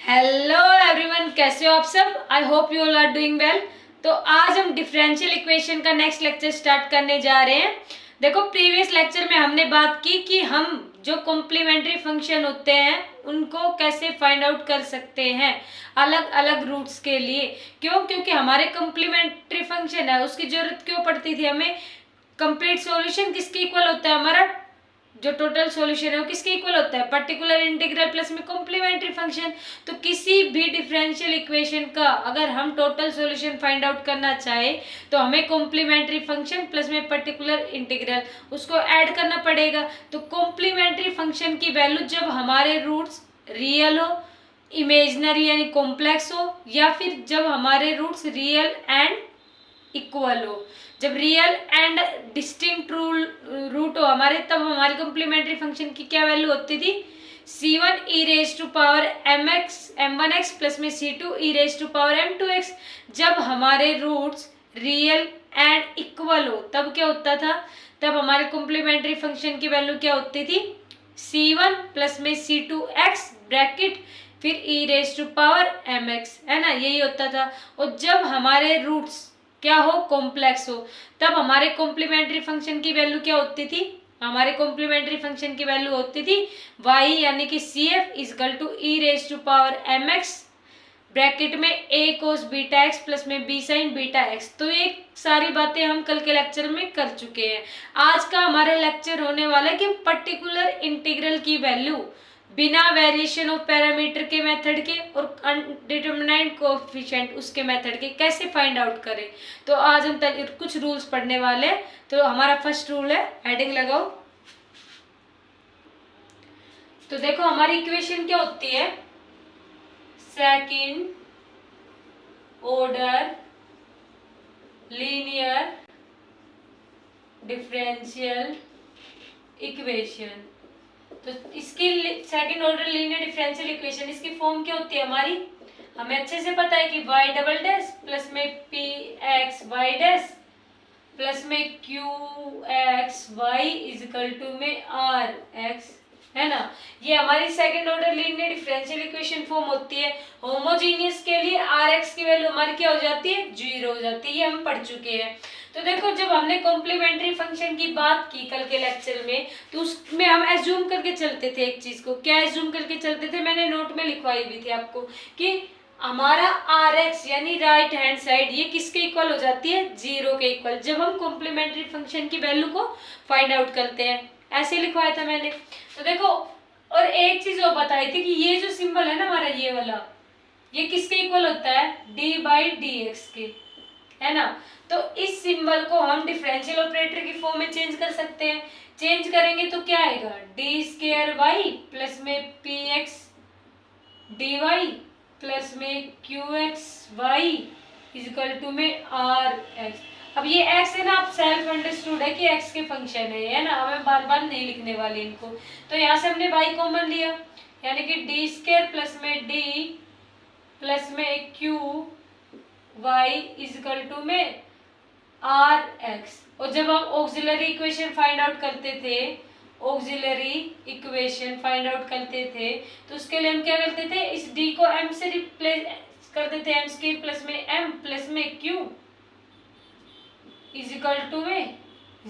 Hello everyone, कैसे हो आप सब। I hope you all are doing well. तो आज हम डिफरेंशियल इक्वेशन का नेक्स्ट लेक्चर स्टार्ट करने जा रहे हैं। देखो, प्रीवियस लेक्चर में हमने बात की कि हम जो कॉम्प्लीमेंट्री फंक्शन होते हैं उनको कैसे फाइंड आउट कर सकते हैं अलग अलग रूट्स के लिए। क्योंकि हमारे कॉम्प्लीमेंट्री फंक्शन है उसकी जरूरत क्यों पड़ती थी हमें। कंप्लीट सॉल्यूशन किसके इक्वल होता है, हमारा जो टोटल सॉल्यूशन है वो किसके इक्वल होता है, पर्टिकुलर इंटीग्रल प्लस में कॉम्प्लीमेंट्री फंक्शन। तो किसी भी डिफरेंशियल इक्वेशन का अगर हम टोटल सॉल्यूशन फाइंड आउट करना चाहे तो हमें कॉम्प्लीमेंट्री फंक्शन प्लस में पर्टिकुलर इंटीग्रल उसको ऐड करना पड़ेगा। तो कॉम्प्लीमेंट्री फंक्शन की वैल्यू जब हमारे रूट्स रियल हो, इमेजनरी यानी कॉम्प्लेक्स हो, या फिर जब हमारे रूट्स रियल एंड इक्वल हो, जब रियल एंड डिस्टिंक्ट रूट हो हमारे, तब हमारी कॉम्प्लीमेंट्री फंक्शन की क्या वैल्यू होती थी, c1 e raise to power m1x plus में c2 e raise to power m2x। जब हमारे रूट्स रियल एंड इक्वल हो तब क्या होता था, तब हमारे कॉम्प्लीमेंट्री फंक्शन की वैल्यू क्या होती थी, c1 प्लस में c2x ब्रैकेट फिर e raise to power mx, है ना, यही होता था। और जब हमारे रूट्स क्या हो, कॉम्प्लेक्स हो, तब हमारे कॉम्प्लीमेंट्री फंक्शन की वैल्यू क्या होती थी, हमारे कॉम्प्लीमेंट्री फंक्शन की वैल्यू होती थी y यानी कि cf equal to e raise to power mx bracket में a cos beta x plus में b sin बीटा x। तो ये सारी बातें हम कल के लेक्चर में कर चुके हैं। आज का हमारा लेक्चर होने वाला है कि पर्टिकुलर इंटीग्रल की वैल्यू बिना वेरिएशन ऑफ पैरामीटर के मेथड के और अनडिटरमिनेट कोएफिशिएंट उसके मेथड के कैसे फाइंड आउट करें। तो आज हम कुछ रूल्स पढ़ने वाले हैं। तो हमारा फर्स्ट रूल है, हेडिंग लगाओ। तो देखो हमारी इक्वेशन क्या होती है, second order linear differential equation. तो इसकी second order linear differential equation इसकी फॉर्म क्या होती है हमारी, हमें अच्छे से पता है कि y डबल डैश प्लस में p x y dash plus में q x y equal to में r x, है ना। ये हमारी second order linear differential equation form होती है। होमोजीनियस के लिए आर एक्स की वैल्यू हमारी क्या हो जाती है, 0 हो जाती है, ये हम पढ़ चुके हैं। तो देखो, जब हमने कॉम्प्लीमेंट्री फंक्शन की बात की कल के लेक्चर में, तो उसमें हम एज्यूम करके चलते थे एक चीज को। क्या एज्यूम करके चलते थे, मैंने नोट में लिखवाई भी थी आपको, कि हमारा आर एक्स यानी राइट हैंड साइड ये किसके इक्वल हो जाती है, 0 के इक्वल, जब हम कॉम्प्लीमेंट्री फंक्शन की वैल्यू को फाइंड आउट करते हैं। ऐसे लिखवाया था मैंने। तो देखो, और एक चीज और बताई थी कि ये जो सिंबल है ना हमारा, ये वाला, ये किसके इक्वल होता है, d बाई डी एक्स के, है ना। तो इस सिंबल को हम डिफरेंशियल ऑपरेटर की फॉर्म में चेंज कर सकते हैं। चेंज करेंगे तो क्या आएगा, डी स्क्वायर वाई प्लस में P X D Y plus में Q X Y is equal to में आर एक्स। अब ये x है ना, आप सेल्फ अंडरस्टूड है कि x के फंक्शन है ना, हमें बार बार नहीं लिखने वाले इनको। तो यहाँ से हमने y कॉमन लिया, यानी कि डी स्क्वायर प्लस में d प्लस में क्यू वाई इजिकल टू में आर एक्स। और जब हम ऑक्सिलरी इक्वेशन फाइंड आउट करते थे, ऑक्सिलरी इक्वेशन फाइंड आउट करते थे, तो उसके लिए हम क्या करते थे, इस d को m से रिप्लेस करते थे, m स्क्वायर प्लस में m प्लस में q इजिकल टू में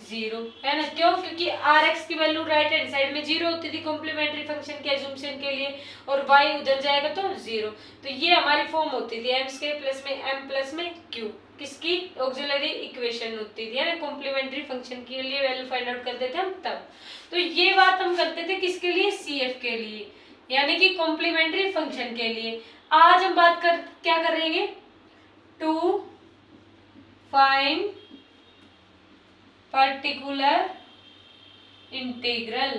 0, है ना। क्यों, क्योंकि आर एक्स की वैल्यू राइट हैंड साइड में 0 होती थी कॉम्प्लीमेंट्री फंक्शन के एज्यूम्पशन के लिए, और y उधर जाएगा तो 0। तो ये हमारी फॉर्म होती थी m स्क्वायर प्लस में m प्लस में q, किसकी, ऑक्सिलरी इक्वेशन होती थी, है ना, कॉम्प्लीमेंट्री फंक्शन के लिए वैल्यू फाइंड आउट करते थे हम तब। तो ये बात हम करते थे किसके लिए, CF के लिए, यानी कि कॉम्प्लीमेंट्री फंक्शन के लिए। आज हम बात क्या करेंगे, टू फाइंड पर्टिकुलर इंटीग्रल।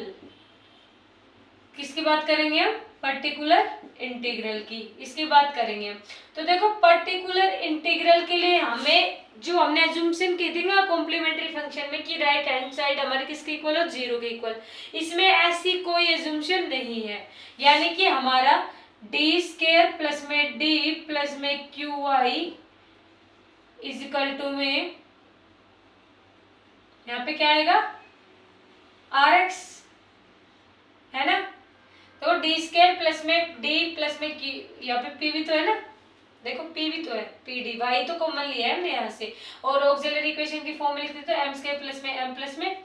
किसकी बात करेंगे हम, पर्टिकुलर इंटीग्रल की, इसकी बात करेंगे हम। तो देखो, पर्टिकुलर इंटीग्रल के लिए हमें जो हमने एज्यूम्पशन की थी ना कॉम्प्लीमेंट्री फंक्शन में कि राइट हैंड साइड हमारे किसके इक्वल हो, 0 के इक्वल, इसमें ऐसी कोई एज्यूम्पशन नहीं है। यानी कि हमारा डी स्क्वायर प्लस में डी प्लस में क्यू वाई इजिकल टू में, यहाँ पे क्या आएगा, आर एक्स, है ना। तो डी स्क्वायर प्लस में डी प्लस में क्यू, यहाँ पे पी भी तो है ना, देखो पी भी तो है, पी डी, वाई तो कॉमन लिया है हमने यहाँ से, और ऑक्सिलरी इक्वेशन की फॉर्म में लिखते तो एम स्क्वायर प्लस में एम प्लस में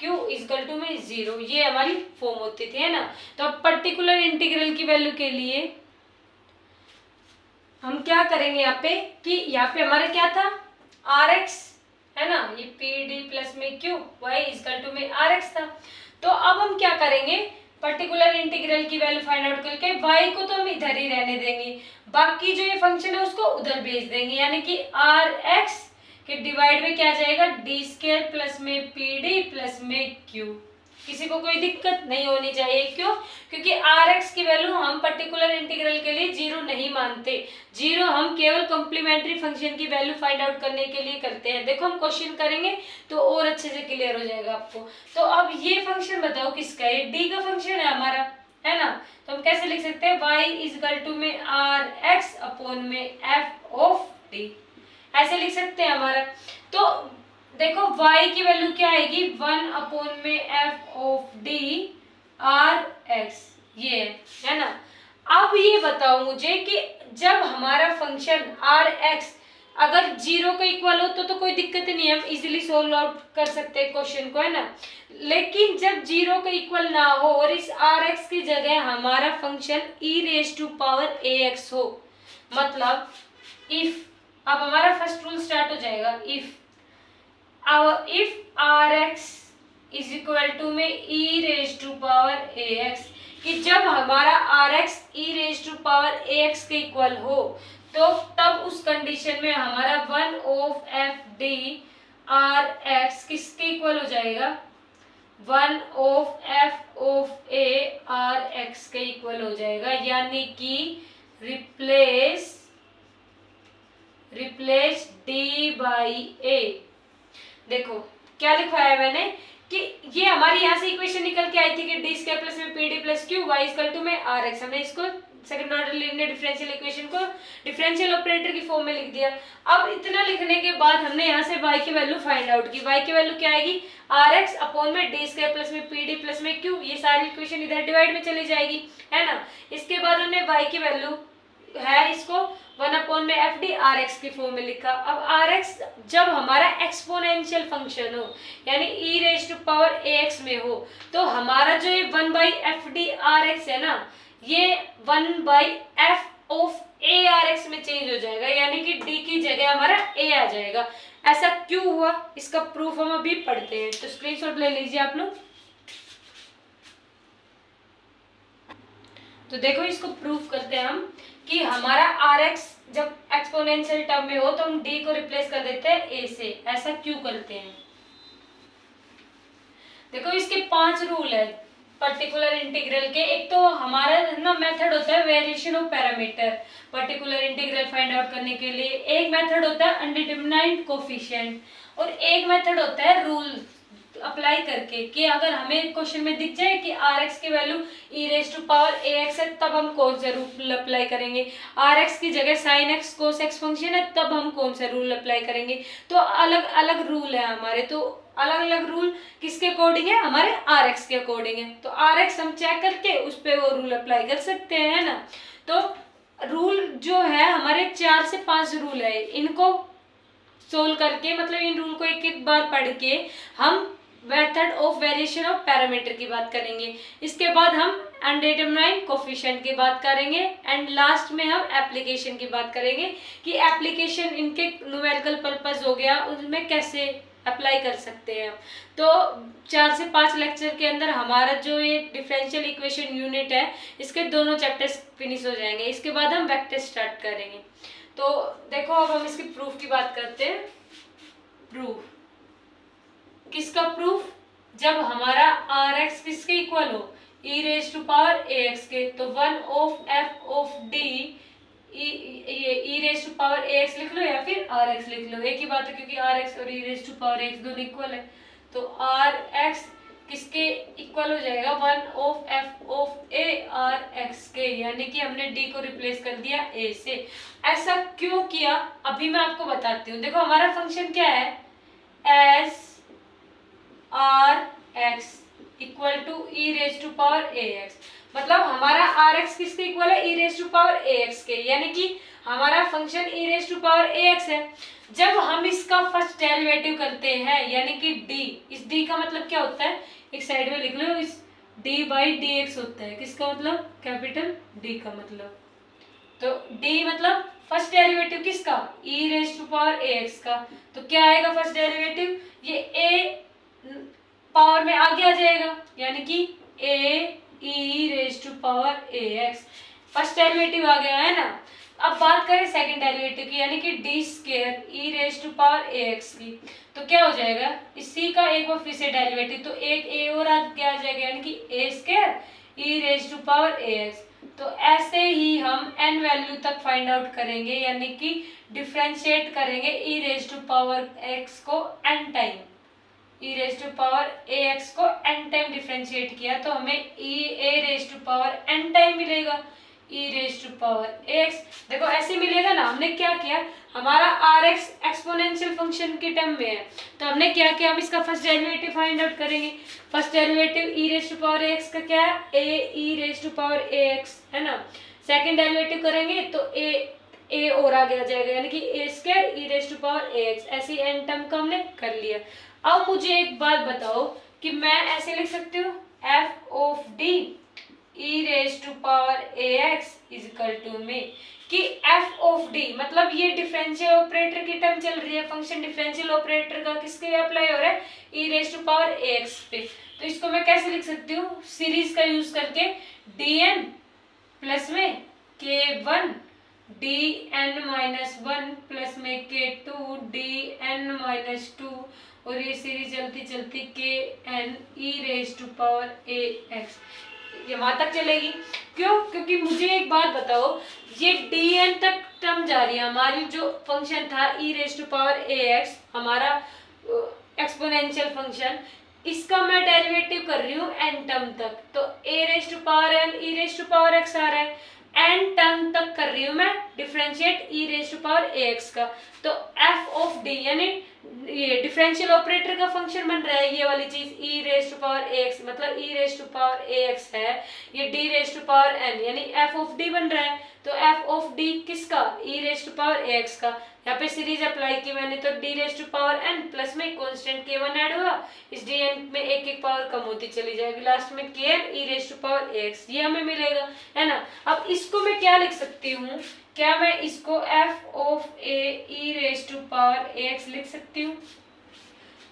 क्यू इक्वल टू में 0, ये हमारी फॉर्म होती थी, है ना। तो अब पर्टिकुलर इंटीग्रल की वैल्यू के लिए हम क्या करेंगे यहाँ पे कि यहाँ पे हमारा क्या था आर एक्स, है ना, ये पी डी प्लस में क्यू वाई इक्वल टू में आर एक्स था। तो अब हम क्या करेंगे, पर्टिकुलर इंटीग्रल की वैल्यू फाइंड आउट करके वाई को तो हम इधर ही रहने देंगे, बाकी जो ये फंक्शन है उसको उधर भेज देंगे, यानी कि आर एक्स के डिवाइड में क्या जाएगा डी स्क्वायर प्लस में पी डी प्लस में क्यू। किसी को कोई दिक्कत नहीं होनी चाहिए, क्यों, क्योंकि आर एक्स की वैल्यू हम पर्टिकुलर इंटीग्रल के लिए 0 नहीं मानते, 0 हम केवल कॉम्प्लीमेंट्री फंक्शन की वैल्यू फाइंड आउट करने के लिए करते हैं। देखो हम क्वेश्चन करेंगे तो और अच्छे से क्लियर हो जाएगा आपको। तो अब ये फंक्शन बताओ किसका है, डी का फंक्शन है हमारा, है ना। तो हम कैसे लिख सकते हैं, y इक्वल टू में आर एक्स अपॉन में एफ ऑफ डी, ऐसे लिख सकते हैं हमारा। तो देखो y की वैल्यू क्या आएगी, 1 अपॉन में f of D R x, ये है ना। अब ये बताओ मुझे कि जब हमारा फंक्शन आर एक्स अगर 0 को इक्वल हो तो कोई दिक्कत नहीं है, हम इजीली सोल्व आउट कर सकते हैं क्वेश्चन को, है ना। लेकिन जब 0 को इक्वल ना हो और इस आर एक्स की जगह हमारा function E raise to power A x हो, मतलब इफ, अब हमारा फर्स्ट रूल स्टार्ट हो जाएगा, if rx is equal to में e raise to power ax, कि जब हमारा rx e raise to power ax के इक्वल हो तो तब उस कंडीशन में हमारा 1 of f D R x किसके इक्वल हो जाएगा, 1 of F of A R x के इक्वल हो जाएगा, यानी कि रिप्लेस डी बाई ए। देखो क्या लिखवाया है मैंने कि ये हमारी यहाँ से इक्वेशन निकल के आई थी कि डी स्क्वायर प्लस में p d plus q y equal to में आर एक्स, हमने इसको second order linear differential equation को डिफरेंशियल ऑपरेटर की फॉर्म में लिख दिया। अब इतना लिखने के बाद हमने यहाँ से y की वैल्यू फाइंड आउट की, y की वैल्यू क्या आएगी, आर एक्स अपॉन में डी स्क्वायर प्लस में पी डी प्लस में क्यू, ये सारी इक्वेशन इधर डिवाइड में चली जाएगी, है ना। इसके बाद हमने y की वैल्यू है इसको 1 अपॉन में एफ डी आर एक्स की फॉर्म में लिखा। अब आर एक्स जब हमारा एक्सपोनेंशियल फंक्शन हो यानी E raise to power A X में हो, तो हमारा जो ये 1 by F D R X है ना, ये 1 by F of A R X में चेंज हो जाएगा, यानी कि डी की जगह हमारा ए आ जाएगा। ऐसा क्यों हुआ, इसका प्रूफ हम अभी पढ़ते हैं, तो स्क्रीनशॉट ले लीजिए आप लोग। तो देखो इसको प्रूफ करते हैं हम कि हमारा आर एक्स जब एक्सपोनेंशियल टर्म में हो तो हम डी को रिप्लेस कर देते हैं ए से, ऐसा क्यों करते हैं। देखो इसके 5 रूल है पर्टिकुलर इंटीग्रल के। एक तो हमारा ना मेथड होता है variation of parameter particular integral find out करने के लिए, एक मेथड होता है अनडिटरमिनाइंड कोफिशिएंट, और एक मेथड होता है रूल अप्लाई करके कि अगर हमें क्वेश्चन में दिख जाए कि आर एक्स की value e raise to power A x है तब हम कौन सा रूल अप्लाई करेंगे, आर एक्स की जगह sine x cos x function है तब हम कौन सा रूल अप्लाई करेंगे। तो अलग अलग रूल है हमारे, तो अलग अलग रूल किसके अकॉर्डिंग है, हमारे आर एक्स के अकॉर्डिंग है। तो आर एक्स हम चेक करके उस पर वो रूल अप्लाई कर सकते हैं, है ना। तो रूल जो है हमारे 4 से 5 रूल है, इनको सोल्व करके मतलब इन रूल को एक एक बार पढ़ के हम method of variation of parameter की बात करेंगे, इसके बाद हम अनडिटरमाइंड कोफिशिएंट की बात करेंगे, एंड लास्ट में हम एप्लीकेशन की बात करेंगे कि एप्लीकेशन इनके न्यूमेरिकल पर्पस हो गया उनमें कैसे अप्लाई कर सकते हैं। तो 4 से 5 लेक्चर के अंदर हमारा जो ये डिफरेंशियल इक्वेशन यूनिट है इसके दोनों चैप्टर्स फिनिश हो जाएंगे, इसके बाद हम वेक्टर स्टार्ट करेंगे। तो देखो अब हम इसकी प्रूफ की बात करते हैं। प्रूफ किसका प्रूफ, जब हमारा आर एक्स किसके इक्वल हो, E raise to power A x के, तो 1 of F of D E raise to power A x लिख लो या फिर आर एक्स लिख लो, एक ही बात है क्योंकि आर एक्स और ई रेज टू पावर एक्स दोनों इक्वल है। तो आर एक्स किसके इक्वल हो जाएगा, 1 of F of A R x के, यानी कि हमने डी को रिप्लेस कर दिया ए से। ऐसा क्यों किया अभी मैं आपको बताती हूँ। देखो हमारा फंक्शन क्या है, S R X equal to E raise to power A X, मतलब हमारा आर एक्स किसके इक्वल है, E raise to power A x के, यानी कि हमारा function E raise to power A x है। जब हम इसका फर्स्ट डेरिवेटिव करते हैं यानी कि डी, इस डी का मतलब क्या होता है, एक साइड में लिख लो, इस डी बाई डी एक्स होता है, किसका मतलब, कैपिटल डी का मतलब। तो डी मतलब फर्स्ट डेरिवेटिव किसका, E raise to power A X का। तो क्या आएगा फर्स्ट डेरिवेटिव, ये ए पावर में आगे आ जाएगा, यानी कि A E raise to power A X, first derivative आ गया है ना। अब बात करें सेकंड डेरिवेटिव की, यानी कि d square E raise to power A x की, तो क्या हो जाएगा, इसी का एक बार फिर से डेरिवेटिव, तो एक ए और आगे आ जाएगा, यानी कि A square E raise to power A X. तो ऐसे ही हम n वैल्यू तक फाइंड आउट करेंगे, यानी कि डिफरेंशिएट करेंगे E raise to power x को n time, E raise to power A X को n टाइम डिफरेंशिएट किया तो हमें A raise to power n time मिलेगा E raise to power A X. देखो ऐसे मिलेगा ना, हमने क्या किया, हमारा आर एक्स एक्सपोनेंशियल फंक्शन के टर्म में है, तो हमने क्या किया, हम इसका फर्स्ट डेरिवेटिव फाइंड आउट करेंगे। First derivative E raise to power A X का क्या है, A E raise to power A x है ना। सेकंड डेरिवेटिव करेंगे तो ए और आगे आ जाएगा, यानी कि A square E raise to power A X, ऐसी एन टर्म का हमने कर लिया। अब मुझे एक बात बताओ कि मैं ऐसे लिख सकती हूँ f of D E raise to power A x is equal to में, कि एफ ऑफ डी मतलब ये डिफरेंशियल ऑपरेटर की टर्म चल रही है, फंक्शन डिफरेंशियल ऑपरेटर का किसके अप्लाई हो रहा है, E raise to power A X पे। तो इसको मैं कैसे लिख सकती हूँ, सीरीज का यूज करके, डी एन प्लस में के one D n minus one plus में के two D n minus two, और ये सीरीज चलती चलती के n E raise to power A x, ये वहां तक चलेगी। क्यों, क्योंकि मुझे एक बात बताओ, ये डी एन तक टर्म जा रही है, हमारी जो फंक्शन था E raise to power A X, हमारा एक्सपोनेंशियल फंक्शन, इसका मैं डेरिवेटिव कर रही हूँ एन टर्म तक, तो A raise to power N E raise to power X आ रहा है, एन टर्म तक कर रही हूँ मैं differentiate E raise to power A X का। तो एफ ऑफ डी यानी ये डिफरेंशियल ऑपरेटर का फंक्शन बन रहा है, ये वाली चीज E raise to power A X, मतलब E raise to power A x है, ये D raise to power N यानी एफ ऑफ डी बन रहा है। तो एफ ऑफ डी किसका, E raise to power A X का। यहाँ पे सीरीज अप्लाई की मैंने, तो D raise to power N plus में कॉन्स्टेंट के वन ऐड हुआ, इस डी एन में एक एक पावर कम होती चली जाएगी, लास्ट में के n E raise to power A x, ये हमें मिलेगा है ना। अब इसको मैं क्या लिख सकती हूँ, क्या मैं इसको f of a E raise to power A x लिख सकती हूँ।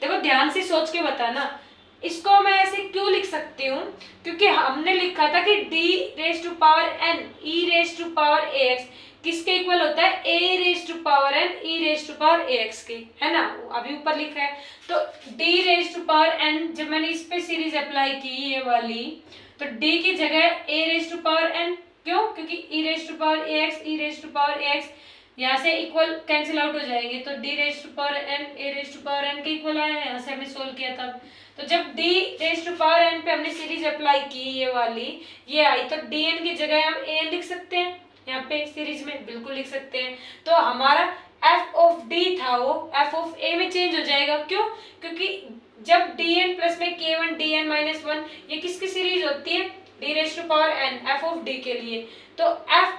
देखो ध्यान से सोच के बताना, इसको मैं ऐसे क्यों लिख सकती हूँ, क्योंकि हमने लिखा था कि D raise to power N E raise to power A x किसके इक्वल होता है, A raise to power N E raise to power A x के, है ना, अभी ऊपर लिखा है। तो D raise to power N, जब मैंने इस पे सीरीज अप्लाई की ये वाली, तो डी की जगह A raise to power N, क्यों, क्योंकि E raise to power A X E raise to power A X यहाँ से इक्वल कैंसिल आउट हो जाएंगे, तो D raise to power N A raise to power N के इक्वल आया, यहाँ से हमने सोल्व किया था। तो जब D raise to power N पे हमने सीरीज अप्लाई की ये वाली, ये आई, तो डी एन की जगह हम ए लिख सकते हैं, यहाँ पे सीरीज में बिल्कुल लिख सकते हैं। तो हमारा एफ ऑफ डी था वो एफ ऑफ ए में चेंज हो जाएगा, क्यों, क्योंकि जब डी एन प्लस में के one D n minus one, ये किसकी सीरीज होती है, D raise to power n f of D के लिए। तो एफ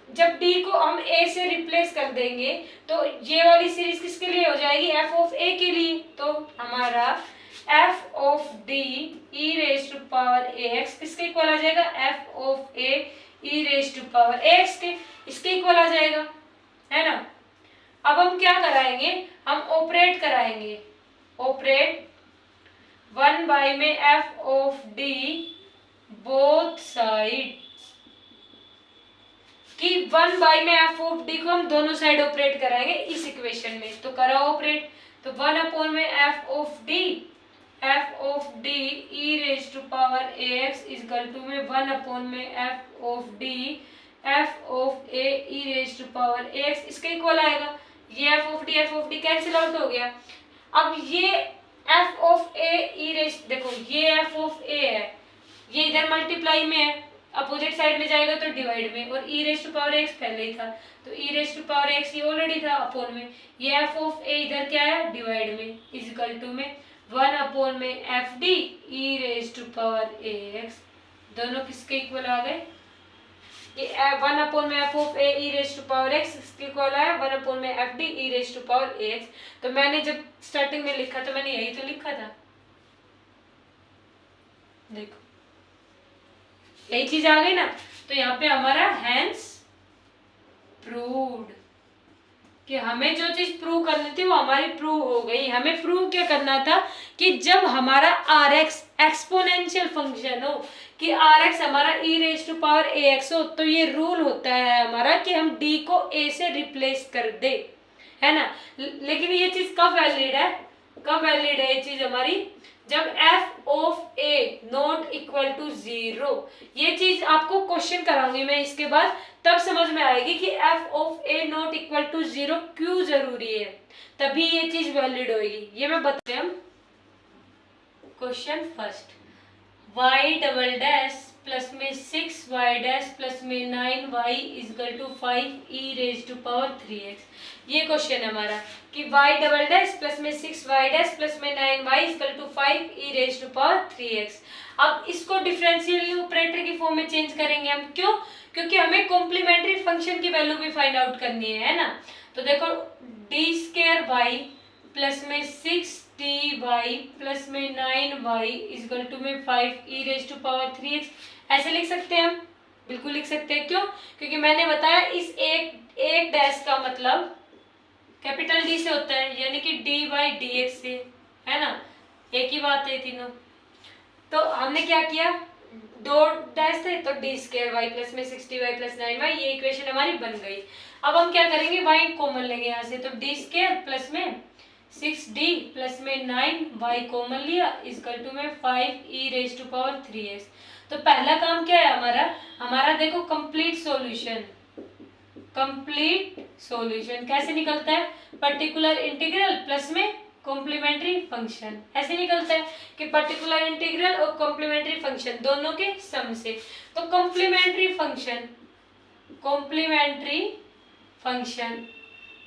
जब डी को हम ए से रिप्लेस कर देंगे तो ये वाली सीरीज किसके लिए हो जाएगी, एफ ऑफ ए के लिए। तो हमारा f of D E raise to power A x किसके इक्वल आ जाएगा, f of a E raise to power A x के, इसके इक्वल आ जाएगा, है ना। अब हम क्या कराएंगे, हम ऑपरेट कराएंगे, ऑपरेट 1 में f of D both side, कि 1 में एफ ऑफ डी को हम दोनों साइड ऑपरेट कराएंगे इस इक्वेशन में। तो करा ऑपरेट, तो 1 में f of D E raise to power A x is equal to में 1 में f of a E raise to power A x, इसके इक्वल आएगा। ये f of D cancel out हो गया। अब ये f of a E raise, देखो ये एफ ऑफ ए है, ये इधर मल्टीप्लाई में है, अपोजिट साइड में जाएगा तो डिवाइड में, और ई रेज टू पावर एक्स पहले ही था, तो ई रेज टू पावर एक्स ये ऑलरेडी था अपॉन में, ये एफ ऑफ ए इधर क्या है डिवाइड में, इज इक्वल टू में 1 में f D E raise to power A x दोनों किसके इक्वल आ गए? ये 1/f(a e⁻x) इसके इक्वल है 1/f(d)e⁻x। तो मैंने जब स्टार्टिंग में लिखा तो मैंने यही तो लिखा था, देखो यही चीज आ गई ना। तो यहाँ पे हमारा हैंस प्रूव्ड कि हमें जो चीज प्रूव करनी थी वो हमारी प्रूव हो गई। हमें प्रूव क्या करना था कि जब हमारा Rx एक्सपोनेंशियल फंक्शन हो, कि Rx हमारा e⁻ax हो, तो ये रूल होता है हमारा कि हम d को a से रिप्लेस कर दे, है ना। लेकिन ये चीज कब वैलिड है, कब वैलिड है ये चीज हमारी? जब f of a not equal to 0। ये चीज आपको क्वेश्चन कराऊंगी मैं इसके बाद, तब समझ में आएगी कि f of a not equal to 0 क्यों जरूरी है, तभी ये चीज वैलिड होगी। ये मैं बताते हैं। Question first, y double dash plus में 6y डैश प्लस में 9y इजकल टू 5e⁻3x। ये क्वेश्चन है हमारा कि y डबल डैश प्लस में 6y डैश प्लस में 9y इजकल टू 5e⁻3x। अब इसको डिफरेंशियल ऑपरेटर की फॉर्म में चेंज करेंगे हम, क्यों? क्योंकि हमें कॉम्प्लीमेंट्री फंक्शन की वैल्यू भी फाइंड आउट करनी है ना। तो देखो d² प्लस में 6dy प्लस में 9y इजकल टू में 5e⁻3x ऐसे लिख सकते हैं हम, बिल्कुल लिख सकते हैं। क्यों? क्योंकि मैंने बताया इस एक डैश का मतलब कैपिटल D से होता है, यानी कि d/dx से, है ना, एक ही बात है तीनों। तो हमने क्या किया, दो डैश थे तो d² प्लस में 60y प्लस 9y, ये इक्वेशन हमारी बन गई। अब हम क्या करेंगे, y कॉमन लेंगे यहाँ से, तो d² प्लस में 6d प्लस में 9y कॉमन लिया इजकल टू में 5e⁻3x। तो पहला काम क्या है हमारा देखो कंप्लीट सॉल्यूशन। कंप्लीट सॉल्यूशन कैसे निकलता है? पर्टिकुलर इंटीग्रल प्लस में कॉम्प्लीमेंट्री फंक्शन, ऐसे निकलता है कि पर्टिकुलर इंटीग्रल और कॉम्प्लीमेंट्री फंक्शन दोनों के सम से। तो कॉम्प्लीमेंट्री फंक्शन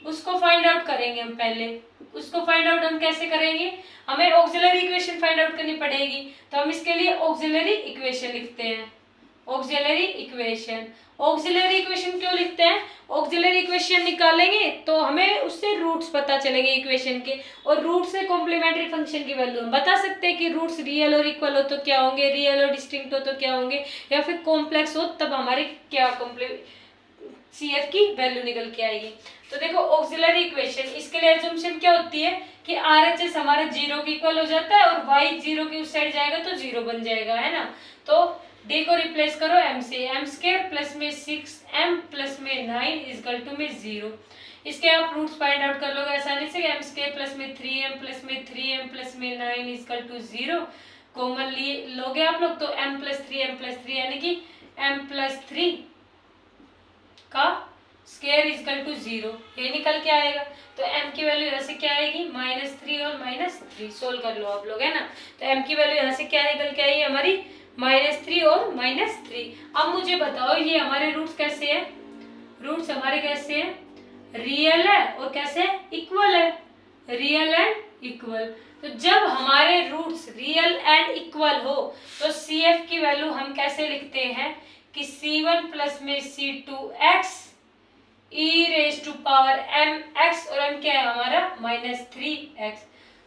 उसको फाइंड आउट करेंगे हम पहले। उसको फाइंड आउट हम कैसे करेंगे, हमें ऑक्सिलरी इक्वेशन फाइंड आउट करनी पड़ेगी। तो हम इसके लिए ऑक्सिलरी इक्वेशन लिखते हैं। ऑक्सिलरी इक्वेशन क्यों लिखते हैं? ऑक्सिलरी इक्वेशन निकालेंगे तो हमें उससे रूट्स पता चलेंगे इक्वेशन के, और रूट से कॉम्प्लीमेंट्री फंक्शन की वैल्यू हम बता सकते हैं कि रूट्स रियल और इक्वल हो तो क्या होंगे, रियल और डिस्टिंक्ट हो तो क्या होंगे, या फिर कॉम्प्लेक्स हो तब हमारे क्या CF की वैल्यू निकल के आएगी। तो देखो ऑक्सिलरी इक्वेशन, इसके लिए एजम्पशन क्या होती है कि RHS हमारा 0 के इक्वल हो जाता है और y 0 के उस साइड जाएगा तो 0 बन जाएगा, है ना। तो d को रिप्लेस करो m से, m² प्लस में 6m प्लस में 9 इजकल टू में 0। इसके आप रूट्स फाइंड आउट कर लोगे आसानी से, m² प्लस में 3m प्लस में 3m प्लस में 9 इजकल टू 0 कॉमन लोगे आप लोग, तो m प्लस 3 यानी कि m प्लस 3 का स्क्वायर इजकल टू 0, ये निकल के आएगा। तो m की वैल्यू यहाँ से क्या आएगी, -3 और -3। सोल्व कर लो आप लोग, है ना। तो m की वैल्यू यहाँ से क्या निकल के आई हमारी, -3 और -3। अब मुझे बताओ ये हमारे रूट्स कैसे है? रूट्स हमारे कैसे है, रियल है और कैसे इक्वल है, रियल एंड इक्वल। तो जब हमारे रूट्स रियल एंड इक्वल हो तो CF की वैल्यू हम कैसे लिखते हैं कि C1 प्लस में C2x e⁻mx, और m क्या है हमारा -3x।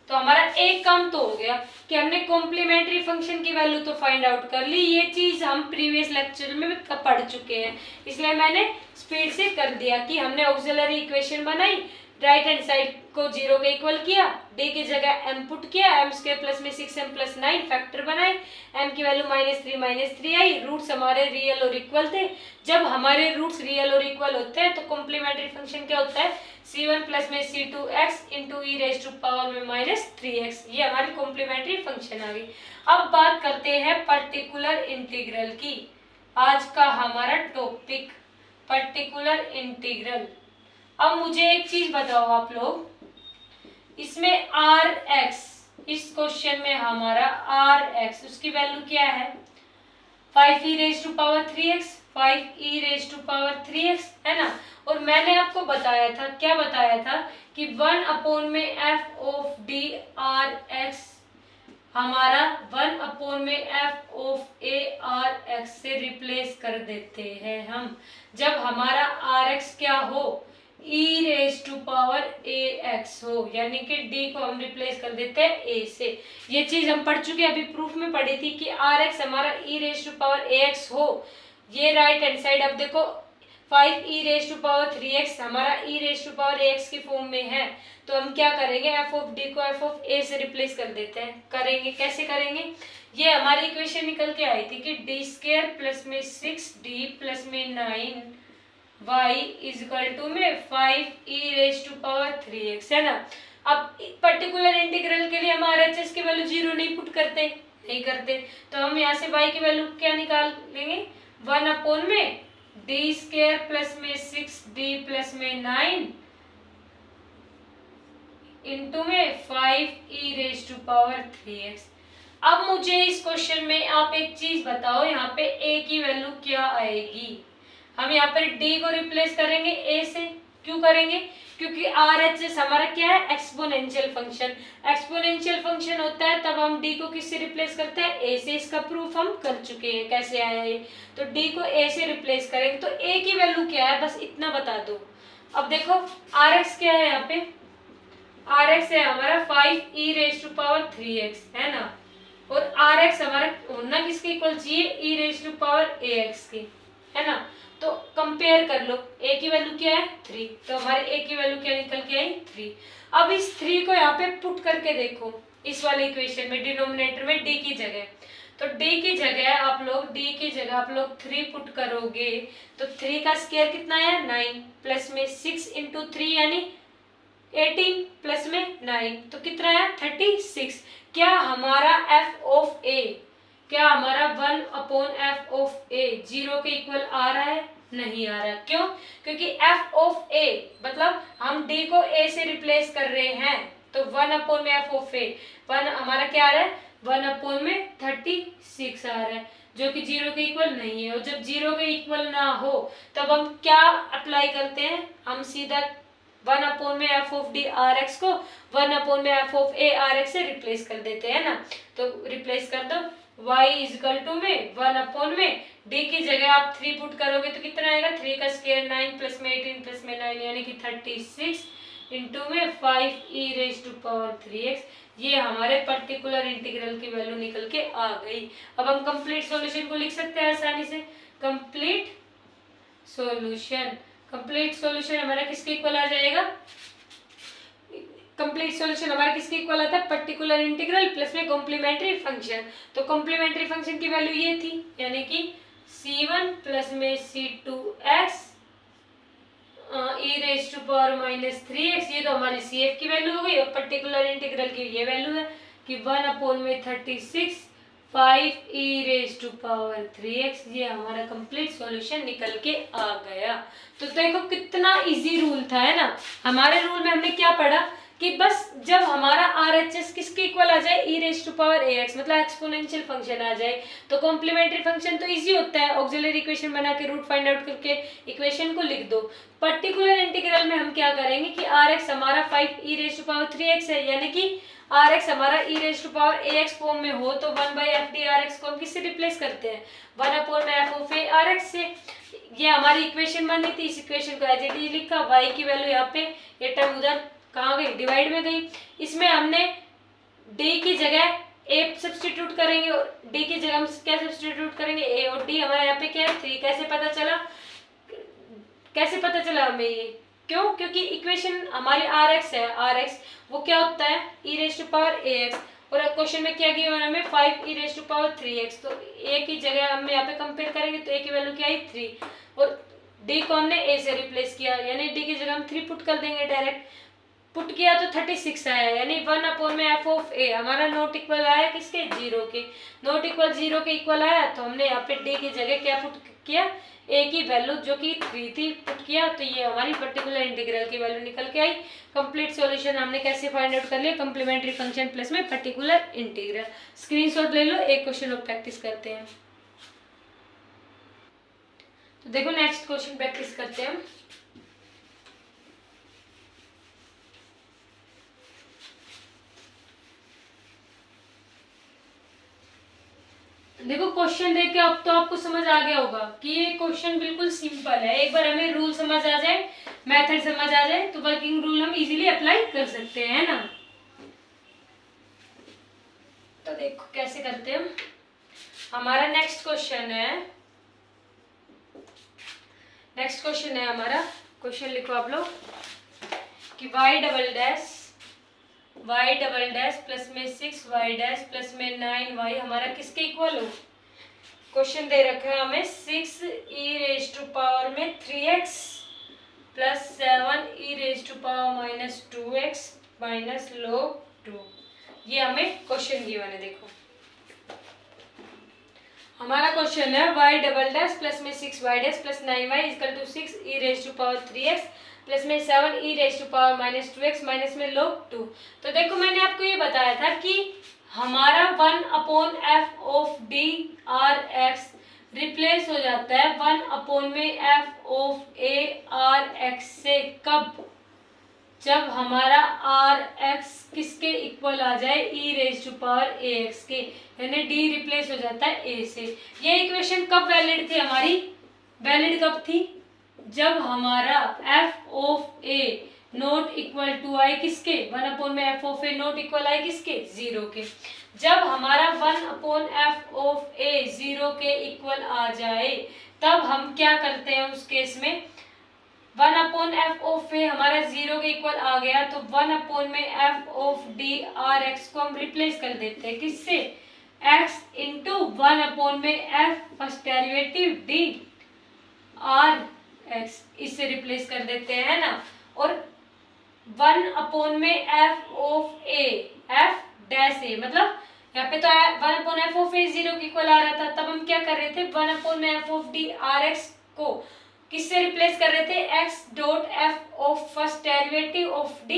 तो हमारा एक काम तो हो गया कि हमने कॉम्प्लीमेंट्री फंक्शन की वैल्यू तो फाइंड आउट कर ली। ये चीज हम प्रीवियस लेक्चर में पढ़ चुके हैं, इसलिए मैंने स्पीड से कर दिया कि हमने ऑक्सिलरी इक्वेशन बनाई, राइट हैंड साइड को 0 के इक्वल किया, d की जगह m पुट किया, m² प्लस में 6m प्लस 9 फैक्टर बनाए, m की वैल्यू -3 आई। रूट्स हमारे रियल और इक्वल थे। जब हमारे रूट्स रियल और इक्वल होते हैं तो कॉम्प्लीमेंट्री फंक्शन क्या होता है, C1 प्लस में C2x इंटू e⁻3x। ये हमारी कॉम्प्लीमेंट्री फंक्शन आ गई। अब बात करते हैं पर्टिकुलर इंटीग्रल की। आज का हमारा टॉपिक पर्टिकुलर इंटीग्रल। अब मुझे एक चीज बताओ आप लोग, इसमें Rx, इस क्वेश्चन में हमारा Rx उसकी वैल्यू क्या है, 5e⁻3x, 5e⁻3x, है ना। और मैंने आपको बताया था, क्या बताया था कि 1 अपॉन में f ऑफ d Rx हमारा 1 में f of A R x से रिप्लेस कर देते हैं हम। जब हमारा आर एक्स क्या हो, E raise to power A x हो, यानी कि डी को हम रिप्लेस कर देते हैं ए से। ये चीज हम पढ़ चुके हैं, अभी प्रूफ में पढ़ी थी कि आर एक्स हमारा E raise to power A x हो, ये राइट हैंड साइड। अब देखो 5 ई रेज टू पावर 3x हमारा E raise to power x की फॉर्म में है, तो हम क्या करेंगे, एफ ऑफ डी को एफ ऑफ ए से रिप्लेस कर देते हैं। करेंगे कैसे करेंगे, ये हमारी इक्वेशन निकल के आई थी कि डी स्क्वायर प्लस में 6d प्लस में 9y इज इक्वल टू में 5 ई रेज टू पावर 3x, है ना। अब पर्टिकुलर इंटीग्रल के लिए हम RHS की वैल्यू 0 नहीं करते, तो हम यहाँ से y की वैल्यू क्या निकाल लेंगे, 1 में डी स्क्वायर प्लस में 6d प्लस में 9 इंटू में 5 ई रेज टू पावर 3x। अब मुझे इस क्वेश्चन में आप एक चीज बताओ, यहाँ पे a की वैल्यू क्या आएगी। हम यहाँ पर d को रिप्लेस करेंगे a से, क्यों करेंगे, क्योंकि RHS हमारा क्या है, एक्सपोनेंशियल फंक्शन। एक्सपोनेंशियल फंक्शन होता है तब हम d को किससे रिप्लेस करते हैं, a से। इसका प्रूफ हम कर चुके हैं कैसे आया है, तो d को a से रिप्लेस करेंगे, तो a की वैल्यू क्या है, बस इतना बता दो। अब देखो RX क्या है, यहाँ पे RX है हमारा 5 ई रेज टू पावर 3x, है ना, और RX हमारा होना किसके इक्वल चाहिए, ई रेज टू पावर ax के, है ना। तो कंपेयर कर लो, a की वैल्यू क्या है 3, तो हमारे a की वैल्यू क्या निकल के आई 3। अब इस 3 को यहाँ पे पुट करके देखो इस वाले इक्वेशन में, डिनोमिनेटर में d की जगह, तो d की जगह आप लोग 3 पुट करोगे, तो 3 का स्क्वायर कितना है 9 प्लस में 6 इंटू 3 यानी 18 प्लस में 9, तो कितना है 36। क्या हमारा f ऑफ a, क्या हमारा 1/f ऑफ a 0 के इक्वल आ रहा है, नहीं आ रहा। क्यों, क्योंकि f ऑफ a मतलब हम d को a से रिप्लेस कर रहे हैं, तो 1/f ऑफ a 1 हमारा क्या आ रहा है, 1/36 आ रहा है, जो कि 0 के इक्वल नहीं है। और जब 0 के इक्वल ना हो तब हम क्या अप्लाई करते हैं, हम सीधा 1/f of D R x को 1/f of A R x से रिप्लेस कर देते हैं ना। तो रिप्लेस कर दो, y इज इक्वल टू में 1 में d की जगह आप 3 पुट करोगे तो कितना आएगा, 3 का स्क्वायर 9 प्लस में 18 प्लस में 9 यानी कि 36 इंटू में 5 ई रेज टू पावर 3x। ये हमारे पर्टिकुलर इंटीग्रल की वैल्यू निकल के आ गई। अब हम कंप्लीट सॉल्यूशन को लिख सकते हैं आसानी से, कंप्लीट सॉल्यूशन हमारा किसके इक्वल आ जाएगा, कंप्लीट सॉल्यूशन हमारा किसके इक्वल आता है, पर्टिकुलर इंटीग्रल प्लस में कॉम्प्लीमेंट्री फंक्शन। तो कॉम्प्लीमेंट्री फंक्शन की वैल्यू ये थी, यानी कि c1 प्लस में c2x e raise to power -3x, ये तो हमारी cf की वैल्यू हो गई, और पर्टिकुलर इंटीग्रल की ये वैल्यू है कि 1/36 5 ई रेज टू पावर 3x। ये हमारा कंप्लीट सॉल्यूशन निकल के आ गया। तो देखो कितना इजी रूल था, है ना। हमारे रूल में हमने क्या पढ़ा कि बस जब हमारा RHS किसके इक्वल आ जाए, ई रेज टू पावर ax मतलब एक्सपोनेंशियल फंक्शन आ जाए, तो कॉम्प्लीमेंट्री फंक्शन तो इजी होता है, ऑक्सिलरी इक्वेशन बना के रूट फाइंड आउट करके इक्वेशन को लिख दो। पर्टिकुलर इंटीग्रल में हम क्या करेंगे कि Rx हमारा 5 ई रेज टू पावर 3x है, यानी कि Rx हमारा E raise to power ax form में हो तो 1/f d Rx को हम किससे रिप्लेस करते हैं, 1/f ऑफ a Rx से। ये हमारी इक्वेशन बनी थी, इस इक्वेशन को एज इट इज लिखा, y की वैल्यू यहाँ पे, ये टर्म उधर कहाँ गई, डिवाइड में गई। इसमें हमने d की जगह a सब्स्टिट्यूट करेंगे, और d की जगह हम क्या सब्स्टिट्यूट करेंगे, a, और d हमारे यहाँ पे क्या है 3। कैसे पता चला हमें ये, क्यों, क्योंकि इक्वेशन हमारी Rx है, Rx वो क्या होता है e raise to power ax, और क्वेश्चन में क्या किया हमें 5 ई रेज टू पावर 3x, तो a की जगह हम यहाँ पे कंपेयर करेंगे तो a की वैल्यू क्या आई 3, और d को हमने a से रिप्लेस किया, यानी d की जगह हम 3 पुट कर देंगे, डायरेक्ट पुट किया तो 36 आया, यानी 1/f ऑफ a हमारा नॉट इक्वल आया किसके, 0 के। नॉट इक्वल 0 के इक्वल आया, तो हमने यहाँ पे d की जगह क्या पुट किया, a की वैल्यू जो कि 3 थी पुट किया, तो ये हमारी पर्टिकुलर इंटीग्रल की वैल्यू निकल के आई। कंप्लीट सॉल्यूशन हमने कैसे फाइंड आउट कर लिया, कॉम्प्लीमेंट्री फंक्शन प्लस में पर्टिकुलर इंटीग्रल। स्क्रीनशॉट ले लो, एक क्वेश्चन और प्रैक्टिस करते हैं। तो देखो नेक्स्ट क्वेश्चन प्रैक्टिस करते हैं हम। देखो क्वेश्चन देख के अब तो आपको समझ आ गया होगा कि ये क्वेश्चन बिल्कुल सिंपल है। एक बार हमें रूल समझ आ जाए, मेथड समझ आ जाए, तो वर्किंग रूल हम इजीली अप्लाई कर सकते हैं ना। तो देखो कैसे करते हैं। हमारा नेक्स्ट क्वेश्चन है हमारा। क्वेश्चन लिखो आप लोग कि y डबल डैश प्लस में 6y डैश प्लस में 9y हमारा किसके इक्वल हो। क्वेश्चन दे रखा है हमें 6e⁻³ में 3x plus 7e⁻³ -2x minus log 2। ये हमें क्वेश्चन गिवन है। देखो हमारा क्वेश्चन है y डबल डैश प्लस में 6y dash plus 9y equal to 6e⁻³ plus में 7e⁻³ -2x माइनस में log 2। तो देखो मैंने आपको ये बताया था कि हमारा 1/f of d r x replace हो जाता है 1/f of a r x से। कब? जब हमारा आर एक्स किसके इक्वल आ जाए, e⁻ax के, यानी d रिप्लेस हो जाता है a से। ये इक्वेशन कब वैलिड थी हमारी? वैलिड कब थी? जब हमारा f of a not equal to I किसके, 1/f of a not equal I किसके, 0 के। जब हमारा 1/f ऑफ a 0 के इक्वल आ जाए तब हम क्या करते हैं उस केस में, 1/f ऑफ a हमारा 0 के इक्वल आ गया तो 1/f of d r x को हम रिप्लेस कर देते हैं किससे, x into 1/f first derivative d r x, इससे रिप्लेस कर देते हैं ना। और 1/f of a f dash a, मतलब यहाँ पे तो 1/f ऑफ a 0 के इक्वल आ रहा था, तब हम क्या कर रहे थे 1/f of d r x को किससे रिप्लेस कर रहे थे, x dot f of first derivative of d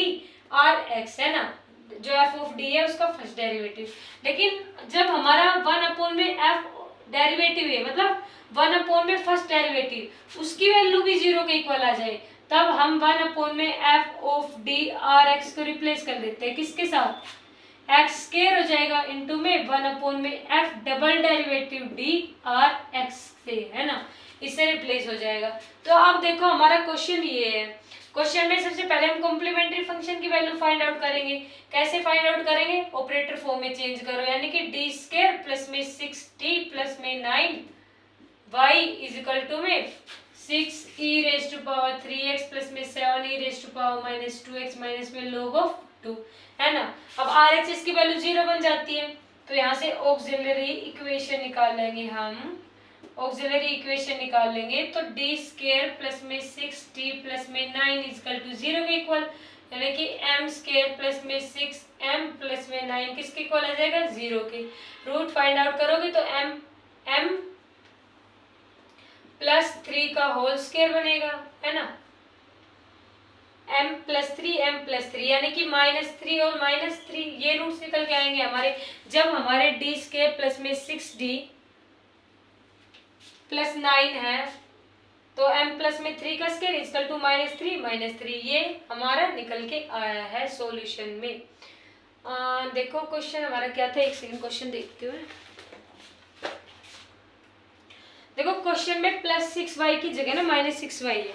r x है ना, जो f ऑफ d है उसका फर्स्ट डेरिवेटिव। लेकिन जब हमारा 1/f डेरिवेटिव है, मतलब 1/में फर्स्ट डेरिवेटिव उसकी वैल्यू भी 0 के इक्वल आ जाए, तब हम 1/f of d r x को रिप्लेस कर देते हैं किसके साथ, x स्क्वायर हो जाएगा इंटू में 1/f double derivative d r x से, है ना, इससे रिप्लेस हो जाएगा। तो अब देखो हमारा क्वेश्चन ये है। क्वेश्चन में सबसे पहले हम कॉम्प्लीमेंट्री फंक्शन की वैल्यू फाइंड आउट करेंगे। कैसे फाइंड आउट करेंगे, ऑपरेटर फॉर्म में चेंज करो, यानी कि डी स्क्वायर प्लस में 6t प्लस में 9y इज इक्वल टू में 6e⁻³ प्लस में 7e⁻³ -2x माइनस में log ऑफ 2, है ना। अब RHS की वैल्यू 0 बन जाती है, तो यहाँ से ऑक्सिलरी इक्वेशन निकाल लेंगे हम। ऑक्सिलरी इक्वेशन निकाल लेंगे तो डी स्क्वायर प्लस में 6t प्लस में 9 इक्वल टू 0 के इक्वल, यानी कि m स्क्वायर प्लस में 6m प्लस में 9 किसके इक्वल आ जाएगा, 0 के। रूट फाइंड आउट करोगे तो m प्लस 3 का होल स्क्वायर बनेगा, है ना, m प्लस 3 यानी कि -3 और -3 ये रूट्स निकल के आएंगे हमारे। जब हमारे डी स्क्वायर प्लस में 6d प्लस 9 है तो m प्लस में 3 का स्क्वायर इक्वल टू -3 ये हमारा निकल के आया है सॉल्यूशन में। देखो क्वेश्चन हमारा क्या था, एक सेकंड क्वेश्चन देखते हुए। देखो क्वेश्चन में प्लस 6y की जगह ना -6y है।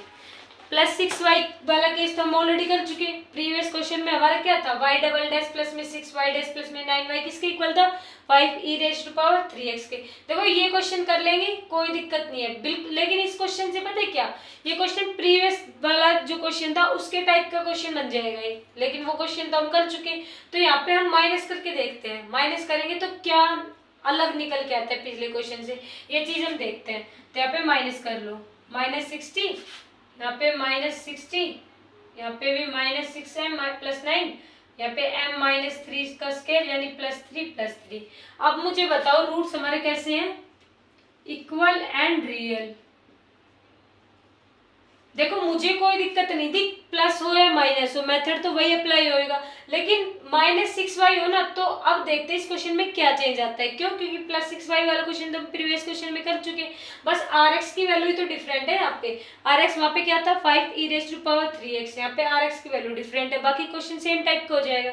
प्लस 6y वाला केस तो हम ऑलरेडी कर चुके। प्रीवियस क्वेश्चन में हमारा क्या था, y डबल डैश प्लस में 6y डैश प्लस में 9y किसके इक्वल था, 5e⁻³ के। देखो ये क्वेश्चन कर लेंगे, कोई दिक्कत नहीं है बिल्कुल। लेकिन इस क्वेश्चन से पता है क्या, ये क्वेश्चन प्रीवियस वाला जो क्वेश्चन था उसके टाइप का क्वेश्चन बन जाएगा ये, लेकिन वो क्वेश्चन तो हम कर चुके। तो यहाँ पे हम माइनस करके देखते हैं, माइनस करेंगे तो क्या अलग निकल के आता है पिछले क्वेश्चन से, ये चीज हम देखते हैं। तो यहाँ पे माइनस कर लो, -60, यहाँ पे -60, यहाँ पे भी -6m प्लस 9, यहाँ पे m -3 का स्क्वायर यानी +3 अब मुझे बताओ रूट्स हमारे कैसे हैं, इक्वल एंड रियल। देखो मुझे कोई दिक्कत नहीं थी, प्लस हो या माइनस हो मेथड तो वही अप्लाई होएगा, लेकिन -6y हो ना। तो अब देखते हैं इस क्वेश्चन में क्या चेंज आता है, क्यों, क्योंकि +6y वाला क्वेश्चन तो प्रीवियस क्वेश्चन में कर चुके। बस rx की वैल्यू तो डिफरेंट है। यहाँ पे rx वहाँ पे क्या था 5e⁻³x, यहाँ पे rx की वैल्यू डिफरेंट है, बाकी क्वेश्चन सेम टाइप का हो जाएगा।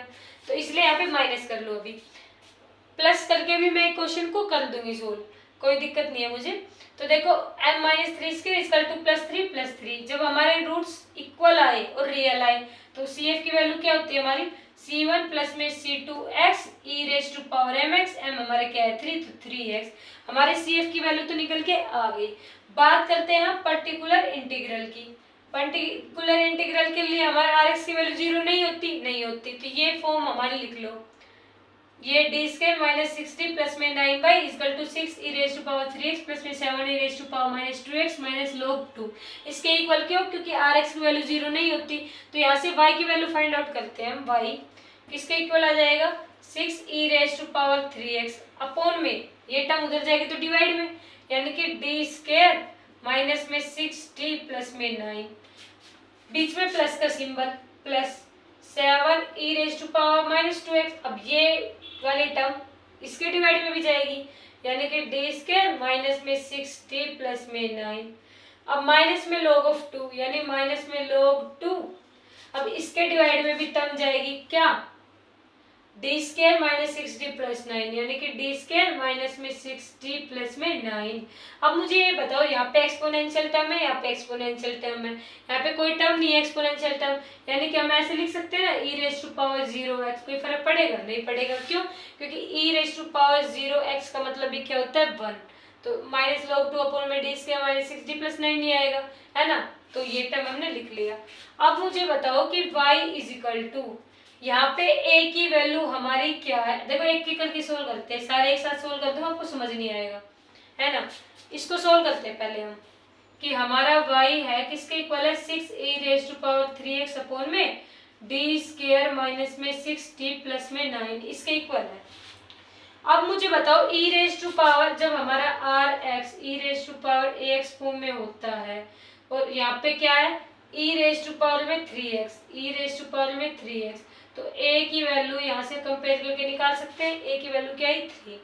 तो इसलिए यहाँ पे माइनस कर लो, अभी प्लस करके भी मैं क्वेश्चन को कर दूंगी सोल्व। कोई दिक्कत नहीं है मुझे। तो देखो m minus three square equal two plus three. जब हमारे रूट्स इक्वल आए और रियल आए तो सी एफ की वैल्यू क्या होती है हमारी, c1 प्लस में c2x e raise to power mx, m हमारा क्या है 3 तो 3x। हमारे सी एफ की वैल्यू तो निकल के आ गई। बात करते हैं हम पर्टिकुलर इंटीग्रल की। पर्टिकुलर इंटीग्रल के लिए हमारे आर एक्स की वैल्यू 0 नहीं होती, तो ये फॉर्म हमारी लिख लो, ये डी स्क्वायर माइनस 60 प्लस में 9y equal to 6 E raise to power 3x plus में 7 ई raise to power minus 2x minus log 2। इसके इक्वल क्यों, क्योंकि आर एक्स की वैल्यू 0 नहीं होती। तो यहाँ से y की वैल्यू फाइंड आउट करते हैं हम। y किसके इक्वल आ जाएगा 6 E raise to power 3x upon में ये टर्म उधर जाएगी तो डिवाइड में, यानी कि डी स्क्वायर माइनस में 6d प्लस में 9, बीच में प्लस का symbol, plus 7 E raise to power minus 2x। अब ये वाली टर्म इसके डिवाइड में भी जाएगी, यानी कि डी स्क्वायर माइनस में 6d प्लस में 9। अब माइनस में log ऑफ 2 यानी माइनस में log 2। अब इसके डिवाइड में भी टर्म जाएगी क्या, D square minus 6d plus 9, यानी कि डी स्क्वायर माइनस में 6d प्लस में 9। अब मुझे ये बताओ यहाँ पे एक्सपोनेंशियल टर्म है, यहाँ पे एक्सपोनेंशियल टर्म है, यहाँ पे कोई टर्म नहीं है एक्सपोनेंशियल टर्म, यानी कि हम ऐसे लिख सकते हैं ना ई रेज टू पावर 0x। कोई फर्क पड़ेगा, नहीं पड़ेगा। क्यों, क्योंकि E raise to power 0x का मतलब भी क्या होता है 1, तो माइनस log 2 अपॉन में D square minus 6d plus 9 नहीं आएगा, है ना। तो ये टर्म हमने लिख लिया। अब मुझे बताओ कि y इज इक्वल टू, यहाँ पे a की वैल्यू हमारी क्या है। देखो एक एक करके सोल्व करते हैं, सारे एक साथ सोल्व कर दो आपको समझ नहीं आएगा, है ना। इसको सोल्व करते हैं पहले हम कि हमारा y है किसके इक्वल है 6 e raise to power 3x upon में डी स्क्वायर माइनस में 6d प्लस में 9 इसके इक्वल है। अब मुझे बताओ e रेज टू पावर, जब हमारा rx e raise to power ax form में होता है और यहाँ पे क्या है e रेज टू पावर में 3x, e raise to power में 3x, तो a की वैल्यू यहाँ से कंपेयर करके निकाल सकते हैं। a की वैल्यू क्या है 3,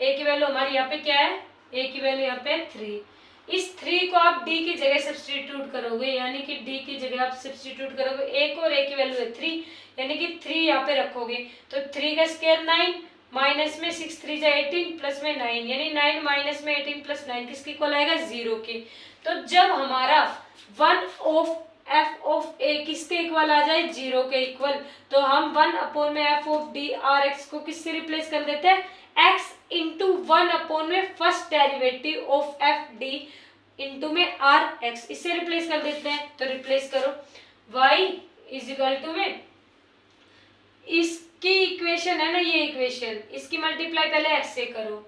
a की वैल्यू हमारी यहाँ पे क्या है, a की वैल्यू यहाँ पे 3। इस 3 को आप d की जगह सब्स्टिट्यूट करोगे, यानी कि d की जगह आप सब्स्टिट्यूट करोगे, a को और a की वैल्यू है 3, यानी कि 3 यहाँ पे रखोगे तो 3 का स्क्वायर 9 माइनस में 6 3 जा 18 प्लस में 9, यानी 9 माइनस में 18 प्लस 9 किसके इक्वल आएगा 0 के। तो जब हमारा 1 ऑफ f ऑफ a किसके इक्वल आ जाए 0 के इक्वल, तो हम 1 अपॉन में f of d r x को किससे रिप्लेस कर देते हैं, x इंटू 1 अपॉन में first derivative of f D into में आर एक्स, इससे रिप्लेस कर देते हैं। तो रिप्लेस करो y इज इक्वल टू में इसकी इक्वेशन है ना, ये इक्वेशन, इसकी मल्टीप्लाई पहले x से करो,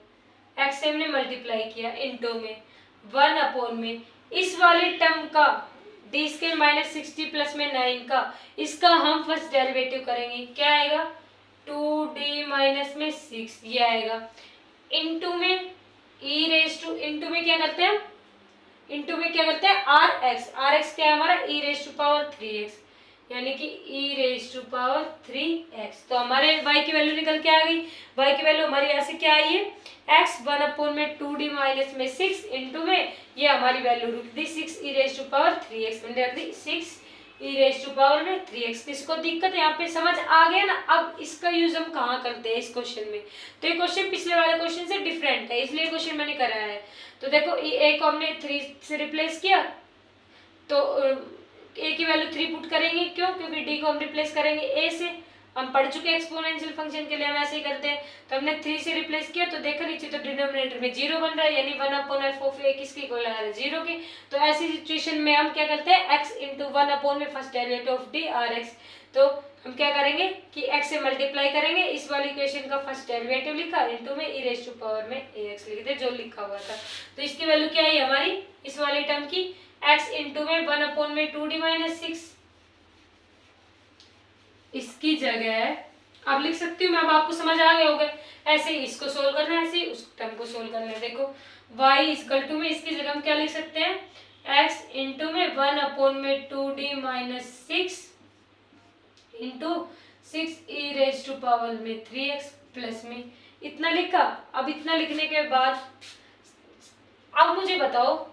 x से हमने मल्टीप्लाई किया इंटू में 1 अपॉन में इस वाले टर्म का डी स्क्वायर माइनस 60 प्लस में 9 का, इसका हम फर्स्ट डेरिवेटिव करेंगे, क्या आएगा 2d माइनस में 6 ये आएगा, इंटू में e रेज टू, इंटू में क्या करते हैं, इंटू में क्या करते हैं आर एक्स क्या है हमारा e raise to power 3x, यानी कि e raise to power 3x। तो हमारे y की वैल्यू निकल के आ गई, y की वैल्यू हमारी यहाँ से क्या आई है x 1 अपॉन में 2d माइनस में 6 इंटू में ये हमारी वैल्यू रुक दी 6 e raise to power 3x, मैंने रख दी 6 e रेज टू पावर में 3x। किसको दिक्कत है यहाँ पे समझ आ गया ना। अब इसका यूज हम कहाँ करते हैं इस क्वेश्चन में, तो ये क्वेश्चन पिछले वाले क्वेश्चन से डिफरेंट है, इसलिए क्वेश्चन मैंने कराया है। तो देखो a को हमने 3 से रिप्लेस किया, तो a की वैल्यू 3 पुट करेंगे, क्यों, क्योंकि d को हम रिप्लेस करेंगे a से, हम पढ़ चुके एक्सपोनेंशियल फंक्शन के लिए हम ऐसे ही करते हैं। तो हमने 3 से रिप्लेस किया, तो देखा नीचे तो डिनोमिनेटर में 0 बन रहा है, यानी 1 अपॉन एफ ऑफ ए किसके इक्वल आ रहा है 0 के। तो ऐसी सिचुएशन में हम क्या करते हैं x इंटू 1 अपॉन में first derivative of D R x, तो हम क्या करेंगे कि x से मल्टीप्लाई करेंगे, इस वाली इक्वेशन का फर्स्ट डेरिवेटिव लिखा, इंटू में e रेज टू पावर में ax लिख दे जो लिखा हुआ था। तो इसकी वैल्यू क्या है हमारी इस वाली टर्म की, x इंटू में 1 अपॉन में 2d माइनस 6, इसकी जगह आप लिख सकती हूँ मैं, अब आपको समझ आ गया होगा। ऐसे ही इसको सोल्व करना है, ऐसे ही उस टर्म को सोल्व करना है। देखो y इक्वल टू में इसकी जगह हम क्या लिख सकते हैं x इंटू में 1 अपॉन में 2d minus 6 into 6 e raise to power में 3x प्लस में इतना लिखा। अब इतना लिखने के बाद अब मुझे बताओ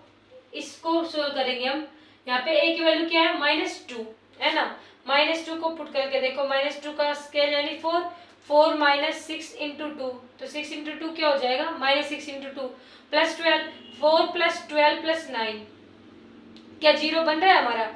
इसको सोल्व करेंगे हम, यहाँ पे a की वैल्यू क्या है -2 है ना, -2 को पुट करके देखो, -2 का स्क्वायर यानी 4, 4 माइनस 6 इंटू 2, तो 6 इंटू 2 क्या हो जाएगा, minus 6 into 2 plus 12, 4 plus 12 plus 9, क्या 0 बन रहा है हमारा,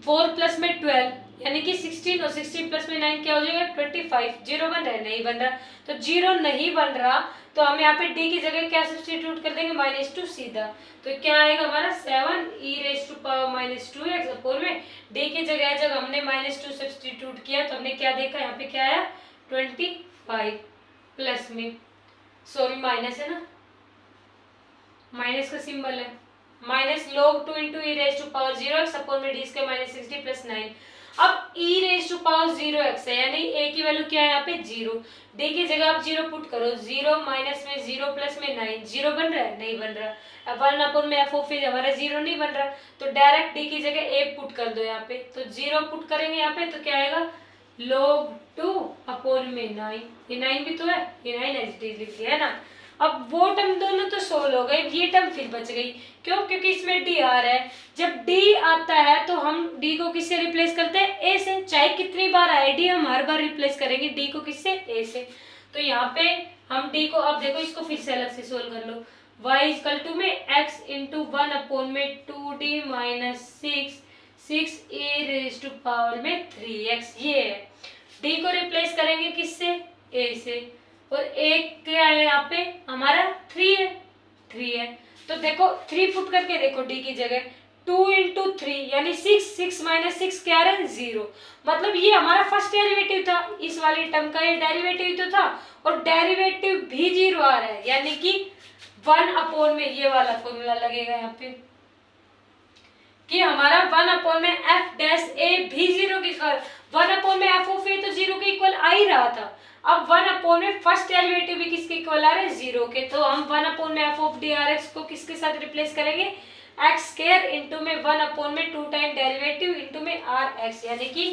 4 प्लस में 12 यानी कि 16 और 16 प्लस में 9 क्या हो जाएगा 25, 0 बन रहा है, नहीं बन रहा, तो 0 नहीं बन रहा, तो हम यहाँ पे d की जगह क्या सब्स्टिट्यूट कर देंगे, -2 सीधा, तो क्या आएगा हमारा 7 e raise to power -2x upon में d की जगह जब हमने -2 सब्स्टिट्यूट किया तो हमने क्या देखा, यहाँ पे क्या आया 25 प्लस में, सॉरी माइनस है ना, माइनस का सिंबल है, minus log 2 into e raise to power 0x upon में डी स्क्वायर माइनस 60 प्लस 9। अब e raise to power 0x है यानी a की वैल्यू क्या है यहाँ पे 0, d की जगह आप 0 पुट करो, 0 माइनस में 0 प्लस में 9, 0 बन रहा है, नहीं बन रहा, अब 1 अपोन में f ऑफ a हमारा 0 नहीं बन रहा, तो डायरेक्ट d की जगह a पुट कर दो यहाँ पे, तो 0 पुट करेंगे यहाँ पे तो क्या आएगा log 2 अपोन में 9, ये 9 भी तो है, ये 9 एज इट इज लिख दिया है ना। अब वो टर्म दोनों तो सोल्व हो गए, ये टर्म फिर बच गई, क्यों, क्योंकि इसमें डी आ रहा है, जब डी आता है तो हम डी को किससे रिप्लेस करते हैं, ए से, चाहे कितनी बार आए डी हम हर बार रिप्लेस करेंगे डी को किससे, ए से, तो यहाँ पे हम डी को, अब देखो इसको फिर से अलग से सोल्व कर लो, y इक्वल टू में x इंटू 1 अपोन में 2d minus 6 e raise to power में 3x, ये है, डी को रिप्लेस करेंगे किससे, ए से, और एक क्या है यहाँ पे हमारा 3 है, तो देखो 3 पुट करके देखो डी की जगह 2 इंटू 3 यानी 6 माइनस 6 क्या है 0, मतलब ये हमारा फर्स्ट डेरिवेटिव था, इस वाली टर्म का ये डेरिवेटिव तो था और डेरिवेटिव भी 0 आ रहा है, यानी कि 1 अपोन में ये वाला फॉर्मूला लगेगा यहाँ पे कि हमारा 1 अपोन में एफ डैश ए भी 0 के इक्वल, 1 अपोन में एफ ऑफ ए तो 0 के इक्वल आ ही रहा था, अब 1 अपोन में फर्स्ट डेरिवेटिव भी किसके इक्वल आ रहा है 0 के, तो हम 1 अपोन में f of D R x को किसके साथ रिप्लेस करेंगे, एक्स स्क्वायर इंटू में 1 अपोन में 2 टाइम डेरिवेटिव इंटू में आर एक्स, यानी कि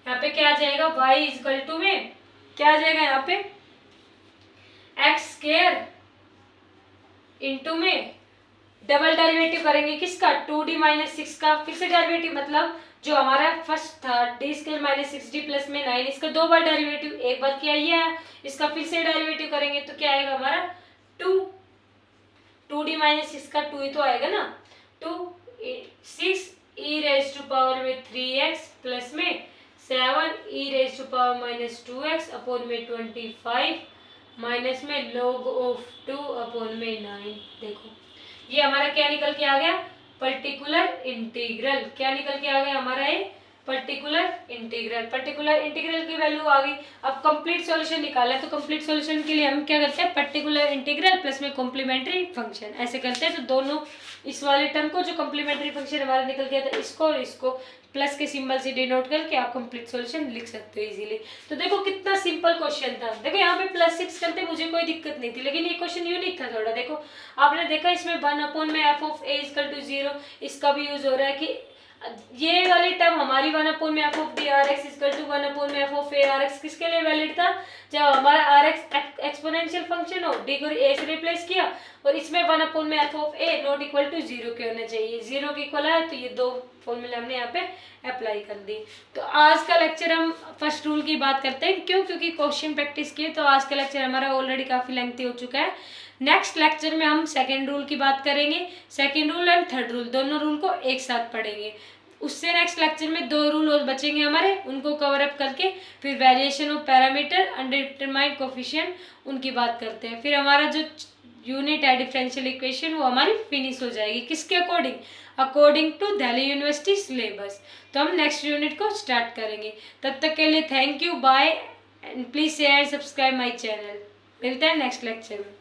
यहाँ पे क्या आ जाएगा y इक्वल टू में क्या आ जाएगा यहाँ पे एक्स स्क्वायर इंटू में डबल डेरिवेटिव करेंगे किसका 2d माइनस 6 का, फिर से डेरिवेटिव मतलब जो हमारा फर्स्ट था D square minus 6d plus में 9, इसका 2 बार डेरिवेटिव, एक बार किया ये है, इसका फिर से डेरिवेटिव करेंगे तो क्या आएगा हमारा 2d माइनस 6 का 2 ही तो आएगा ना, 6 e रेज टू पावर में 3x प्लस में 7 e raise to power minus 2x upon में 25 माइनस में log ऑफ 2 अपोन में 9, देखो ये हमारा क्या निकल के आ गया, पर्टिकुलर इंटीग्रल, क्या निकल के आ गया हमारा ये पर्टिकुलर इंटीग्रल की वैल्यू आ गई। अब कंप्लीट सॉल्यूशन निकाला है, तो कंप्लीट सॉल्यूशन के लिए हम क्या करते हैं पर्टिकुलर इंटीग्रल प्लस में कॉम्प्लीमेंट्री फंक्शन, ऐसे करते हैं, तो दोनों इस वाले टर्म को जो कॉम्प्लीमेंट्री फंक्शन हमारा निकल गया था इसको और इसको प्लस के सिंबल से डिनोट करके आप कंप्लीट सॉल्यूशन लिख सकते हो इजीली। तो देखो कितना सिंपल क्वेश्चन था, देखो यहाँ पे +6 करते मुझे कोई दिक्कत नहीं थी, लेकिन ये क्वेश्चन यूनिक था थोड़ा। देखो आपने देखा इसमें 1 अपोन में f of a equal to 0, इसका भी यूज हो रहा है कि ये वाली टर्म हमारी 1 अपोन में f of d r x equal to 1 upon में f of a r x किसके लिए वैलिड था, जब हमारा r x एक्सपोनेंशियल फंक्शन हो, d को a से रिप्लेस किया और इसमें 1 अपोन में f of a not equal to 0 के होना चाहिए, 0 के इक्वल है, तो ये दो फॉर्मूले हमने यहाँ पे अप्लाई कर दी। तो आज का लेक्चर हम फर्स्ट रूल की बात करते हैं, क्यों, क्योंकि क्वेश्चन प्रैक्टिस किए, तो आज का लेक्चर हमारा ऑलरेडी काफी लेंथी हो चुका है। नेक्स्ट लेक्चर में हम सेकेंड रूल की बात करेंगे, second rule and third rule दोनों रूल को एक साथ पढ़ेंगे। उससे नेक्स्ट लेक्चर में 2 रूल और बचेंगे हमारे, उनको कवर अप करके फिर variation of parameter, undetermined coefficient, उनकी बात करते हैं। फिर हमारा जो यूनिट है डिफरेंशियल इक्वेशन वो हमारी फिनिश हो जाएगी, किसके according, according to Delhi University syllabus. तो हम नेक्स्ट यूनिट को स्टार्ट करेंगे, तब तक के लिए thank you, bye and please share and subscribe my channel. मिलते हैं नेक्स्ट लेक्चर में।